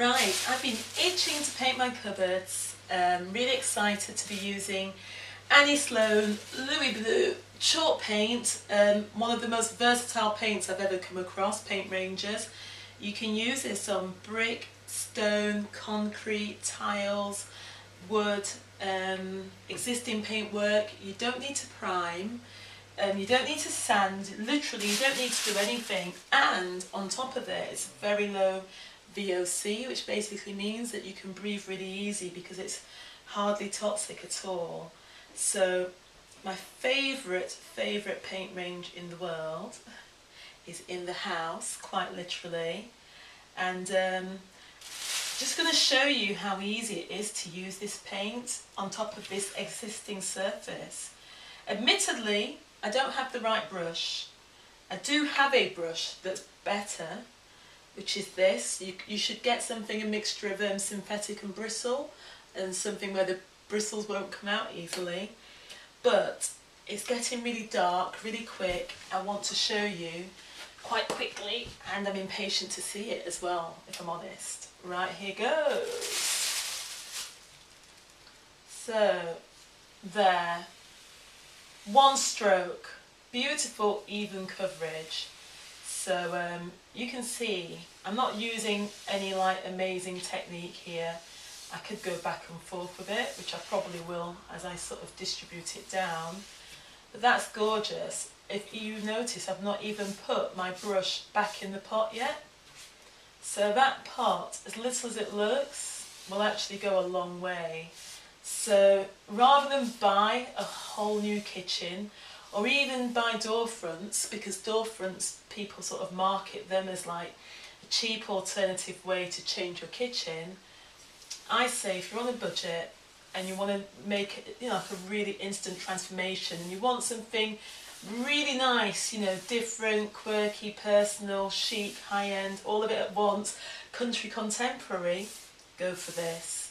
Right, I've been itching to paint my cupboards. Really excited to be using Annie Sloan Louis Bleu Chalk Paint, one of the most versatile paints I've ever come across, paint ranges. You can use this on brick, stone, concrete, tiles, wood, existing paintwork. You don't need to prime, you don't need to sand, literally you don't need to do anything, and on top of it it's very low VOC, which basically means that you can breathe really easy because it's hardly toxic at all. So my favourite paint range in the world is in the house, quite literally, and just going to show you how easy it is to use this paint on top of this existing surface. Admittedly, I don't have the right brush. I do have a brush that's better, which is this. You should get something, a mixture of synthetic and bristle, and something where the bristles won't come out easily. But it's getting really dark, really quick. I want to show you quite quickly, and I'm impatient to see it as well, if I'm honest. Right, here goes. So, there. One stroke. Beautiful, even coverage. So you can see I'm not using any like amazing technique here. I could go back and forth with it, which I probably will as I sort of distribute it down. But that's gorgeous. If you notice, I've not even put my brush back in the pot yet. So that pot, as little as it looks, will actually go a long way. So rather than buy a whole new kitchen, or even buy door fronts, because door fronts, people sort of market them as like a cheap alternative way to change your kitchen, I say if you're on a budget and you want to make it, you know, like a really instant transformation, and you want something really nice, you know, different, quirky, personal, chic, high-end, all of it at once, country contemporary, go for this.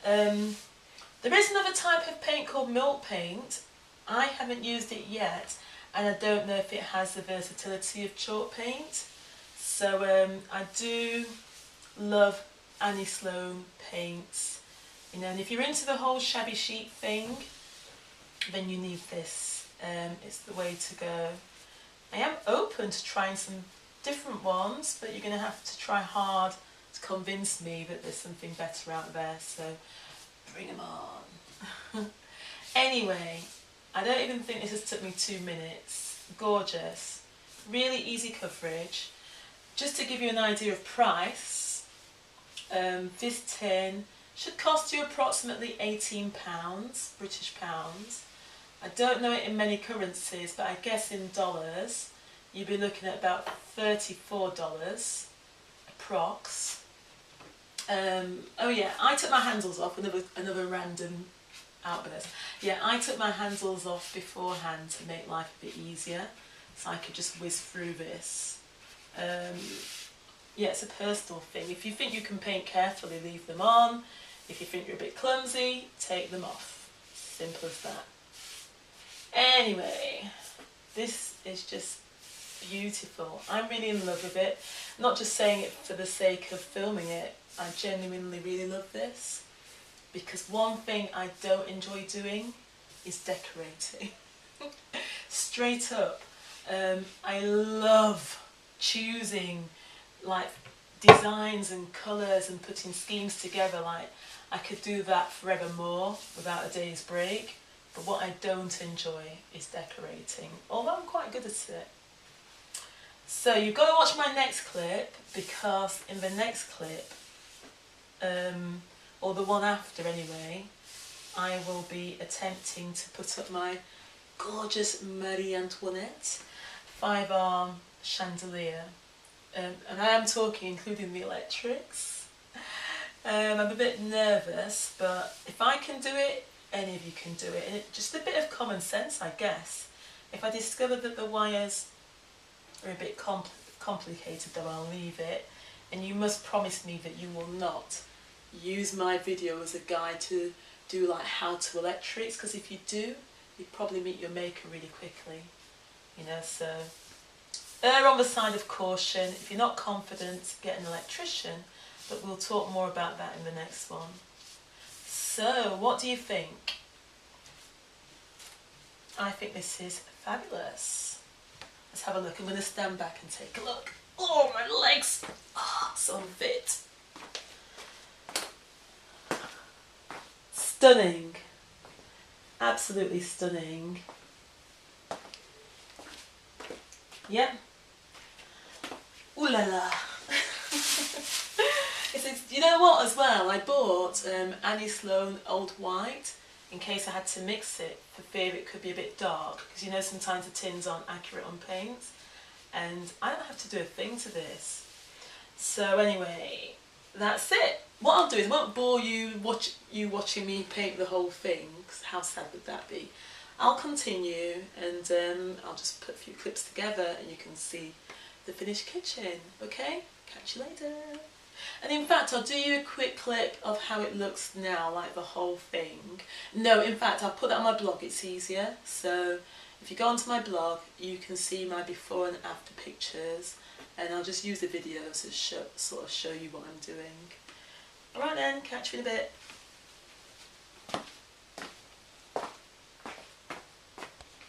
There is another type of paint called milk paint. I haven't used it yet, and I don't know if it has the versatility of chalk paint. So I do love Annie Sloan paints, you know, and if you're into the whole shabby chic thing, then you need this. It's the way to go. I am open to trying some different ones, but you're going to have to try hard to convince me that there's something better out there, so bring them on. Anyway, I don't even think this has took me 2 minutes. Gorgeous. Really easy coverage. Just to give you an idea of price, this tin should cost you approximately £18, British pounds. I don't know it in many currencies, but I guess in dollars you'd be looking at about $34 approx. Oh yeah, I took my handles off, another random outburst. Yeah, I took my handles off beforehand to make life a bit easier, so I could just whiz through this. Yeah, it's a personal thing. If you think you can paint carefully, leave them on. If you think you're a bit clumsy, take them off. Simple as that. Anyway, this is just beautiful. I'm really in love with it. Not just saying it for the sake of filming it. I genuinely really love this, because one thing I don't enjoy doing is decorating. Straight up. I love choosing like designs and colours and putting schemes together. Like, I could do that forevermore without a day's break, but what I don't enjoy is decorating, although I'm quite good at it. So you've got to watch my next clip, because in the next clip, or the one after anyway, I will be attempting to put up my gorgeous Marie Antoinette 5-arm chandelier. And I am talking including the electrics. I'm a bit nervous, but if I can do it, any of you can do it. And just a bit of common sense, I guess. If I discover that the wires are a bit complicated, though, I'll leave it. And you must promise me that you will not use my video as a guide to do like how-to electrics, because if you do, you'd probably meet your maker really quickly. You know, so err on the side of caution. If you're not confident, get an electrician, but we'll talk more about that in the next one. So, what do you think? I think this is fabulous. Let's have a look. I'm going to stand back and take a look. Oh, my legs! Ah, so unfit. Stunning. Absolutely stunning. Yep. Ooh la la. You know what as well, I bought Annie Sloan Old White in case I had to mix it for fear it could be a bit dark, because you know sometimes the tins aren't accurate on paints, and I don't have to do a thing to this. So anyway, that's it. What I'll do is I won't bore you watching me paint the whole thing, because how sad would that be. I'll continue, and I'll just put a few clips together and you can see the finished kitchen, okay? Catch you later. And in fact, I'll do you a quick clip of how it looks now, like the whole thing. No, in fact, I'll put that on my blog, it's easier. So if you go onto my blog, you can see my before and after pictures, and I'll just use the video to sort of show you what I'm doing. Alright then, catch you in a bit.